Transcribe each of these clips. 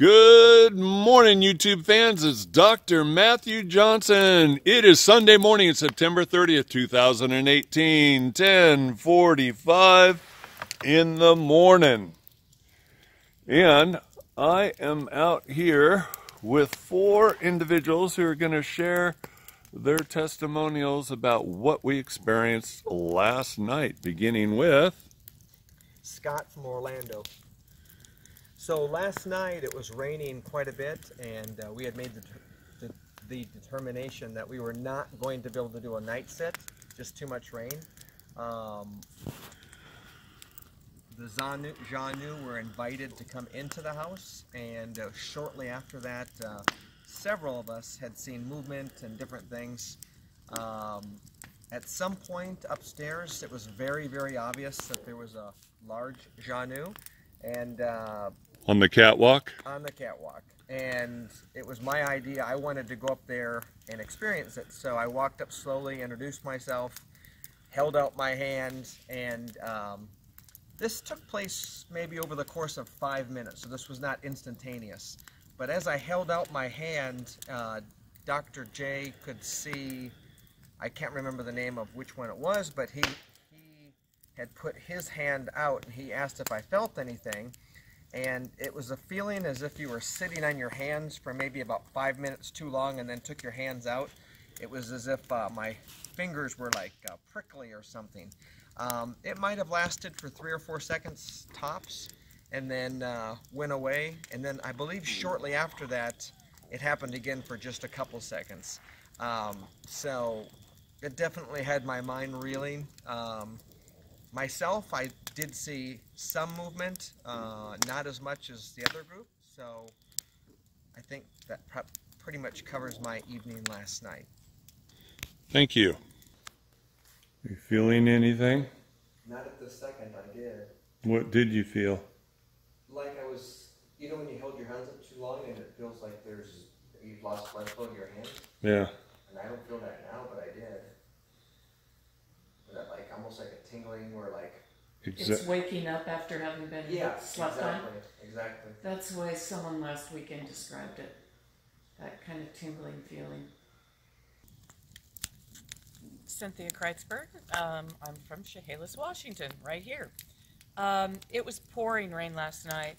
Good morning, YouTube fans. It's Dr. Matthew Johnson. It is Sunday morning, September 30th, 2018, 10:45 in the morning. And I am out here with 4 individuals who are going to share their testimonials about what we experienced last night, beginning with Scott from Orlando. So last night it was raining quite a bit, and we had made the determination that we were not going to be able to do a night sit, just too much rain. The Janu were invited to come into the house, and shortly after that, several of us had seen movement and different things. At some point upstairs, it was very, very obvious that there was a large Janu, and on the catwalk. And it was my idea. I wanted to go up there and experience it, so I walked up slowly, introduced myself, held out my hand, and this took place maybe over the course of 5 minutes, so this was not instantaneous. But as I held out my hand, Dr. J could see, I can't remember the name of which one it was, but he had put his hand out, and he asked if I felt anything. And it was a feeling as if you were sitting on your hands for maybe about 5 minutes too long and then took your hands out. It was as if my fingers were like prickly or something. It might have lasted for 3 or 4 seconds tops, and then went away. And then I believe shortly after that, it happened again for just a couple seconds. So it definitely had my mind reeling. Myself, I did see some movement, not as much as the other group, so I think that pretty much covers my evening last night. Thank you. Are you feeling anything? Not at this second, I did. What did you feel? Like I was, you know when you held your hands up too long and it feels like you've lost blood flow to your hands? Yeah. And I don't feel that now, but I did. That like almost like a tingling where like it's waking up after having been slept on. Exactly. That's the way someone last weekend described it. That kind of tingling feeling. Cynthia Kreitzberg. I'm from Chehalis, Washington, right here. It was pouring rain last night,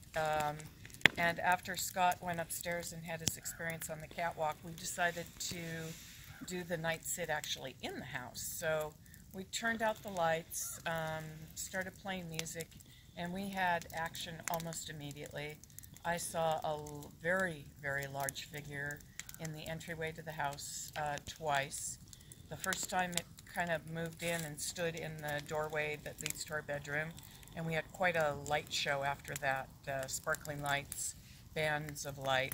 and after Scott went upstairs and had his experience on the catwalk, we decided to do the night sit actually in the house. So we turned out the lights, started playing music, and we had action almost immediately. I saw a very, very large figure in the entryway to the house twice. The first time it kind of moved in and stood in the doorway that leads to our bedroom, and we had quite a light show after that, sparkling lights, bands of light.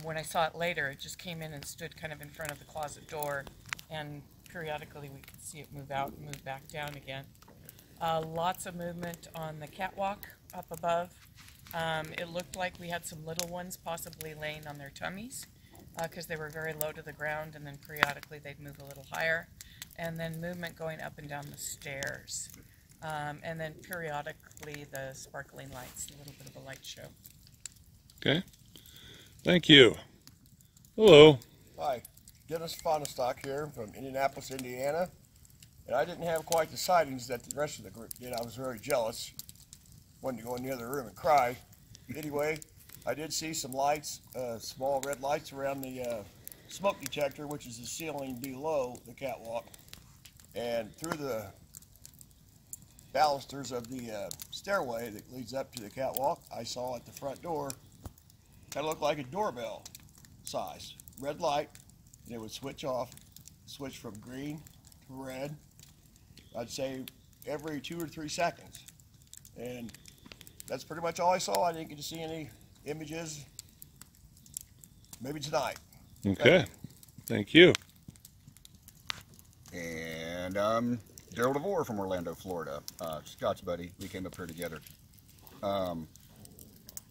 When I saw it later, it just came in and stood kind of in front of the closet door, and periodically we could see it move out and move back down again. Lots of movement on the catwalk up above. It looked like we had some little ones possibly laying on their tummies because they were very low to the ground, and then periodically they'd move a little higher. And then movement going up and down the stairs. And then periodically the sparkling lights, a little bit of a light show. Okay. Thank you. Hello. Hi. Dennis Fonestock here from Indianapolis, Indiana, and I didn't have quite the sightings that the rest of the group did. I was very jealous. Wanted to go in the other room and cry. Anyway, I did see some lights, small red lights around the smoke detector, which is the ceiling below the catwalk, and through the balusters of the stairway that leads up to the catwalk, I saw at the front door, kind of looked like a doorbell size, red light. And it would switch from green to red, I'd say every 2 or 3 seconds. And that's pretty much all I saw. I didn't get to see any images. Maybe tonight. Okay. Thank you. And I'm Daryl DeVore from Orlando, Florida. Scott's buddy. We came up here together.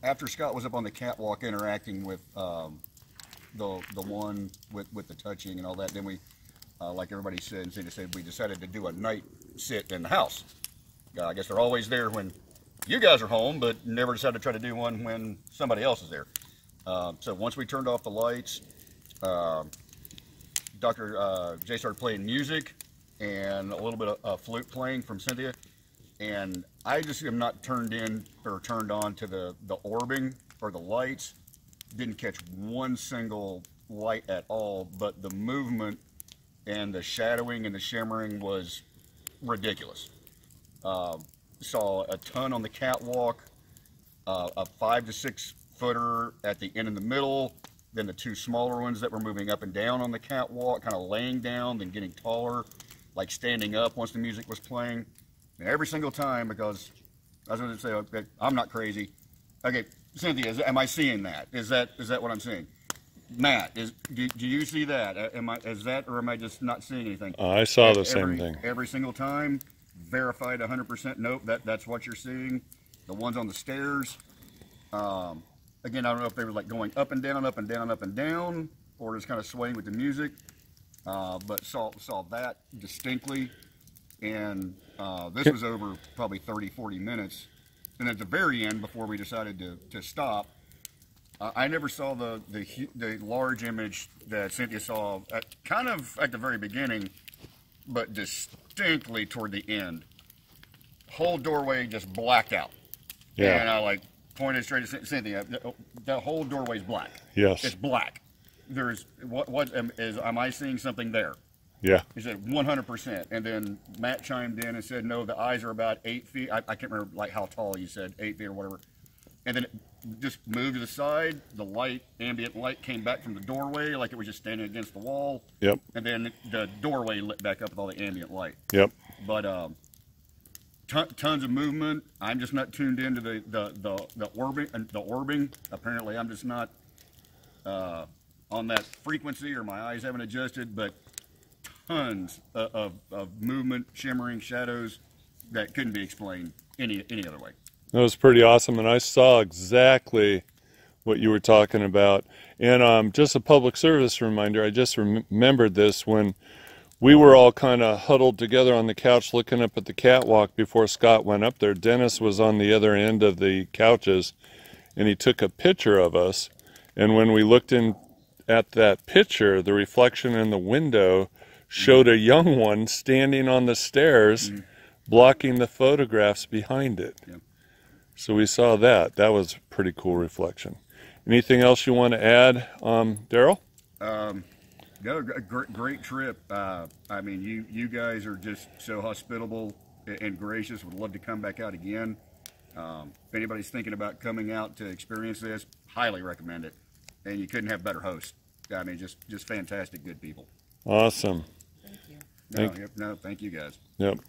After Scott was up on the catwalk interacting with the one with the touching and all that, then we, like everybody said, we decided to do a night sit in the house. I guess they're always there when you guys are home, but never decided to try to do one when somebody else is there. So once we turned off the lights, Dr. J started playing music and a little bit of flute playing from Cynthia. And I just am not turned on to the orbing or the lights. Didn't catch one single light at all, but the movement and the shadowing and the shimmering was ridiculous. Saw a ton on the catwalk, a 5 to 6 footer at the end in the middle, then the 2 smaller ones that were moving up and down on the catwalk, kind of laying down, then getting taller, like standing up once the music was playing. And every single time, because I was going to say, okay, I'm not crazy. Okay, Cynthia, am I seeing that? Is that what I'm seeing? Matt, do you see that? Is that, or am I just not seeing anything? I saw the same thing. Every single time, verified 100%. Nope, that's what you're seeing. The ones on the stairs. Again, I don't know if they were like going up and down, up and down, up and down, or just kind of swaying with the music. But saw that distinctly. And this was over probably 30, 40 minutes. And at the very end, before we decided to stop, I never saw the large image that Cynthia saw kind of at the very beginning, but distinctly toward the end. Whole doorway just blacked out. Yeah. And I like pointed straight at Cynthia. The whole doorway's black. Yes. It's black. There's am I seeing something there? Yeah. He said 100%, and then Matt chimed in and said, no, the eyes are about 8 feet. I can't remember like how tall you said, 8 feet or whatever. And then it just moved to the side. The light, ambient light, came back from the doorway like it was just standing against the wall. Yep. And then the doorway lit back up with all the ambient light. Yep. But tons of movement. I'm just not tuned into the orbing. Apparently, I'm just not on that frequency, or my eyes haven't adjusted. But tons of movement, shimmering shadows that couldn't be explained any other way. That was pretty awesome, and I saw exactly what you were talking about. And just a public service reminder, I just remembered this when we were all kind of huddled together on the couch looking up at the catwalk before Scott went up there. Dennis was on the other end of the couches, and he took a picture of us. And when we looked in at that picture, the reflection in the window showed a young one standing on the stairs, blocking the photographs behind it. Yep. So we saw that. That was a pretty cool reflection. Anything else you want to add, Daryl? No, great trip. I mean, you guys are just so hospitable and gracious. Would love to come back out again. If anybody's thinking about coming out to experience this, highly recommend it. And you couldn't have better hosts. I mean, just fantastic, good people. Awesome. Thank you. Thank you guys. Yep.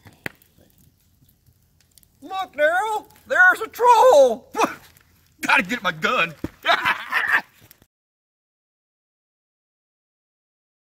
Look, Daryl, there's a troll. Gotta get my gun.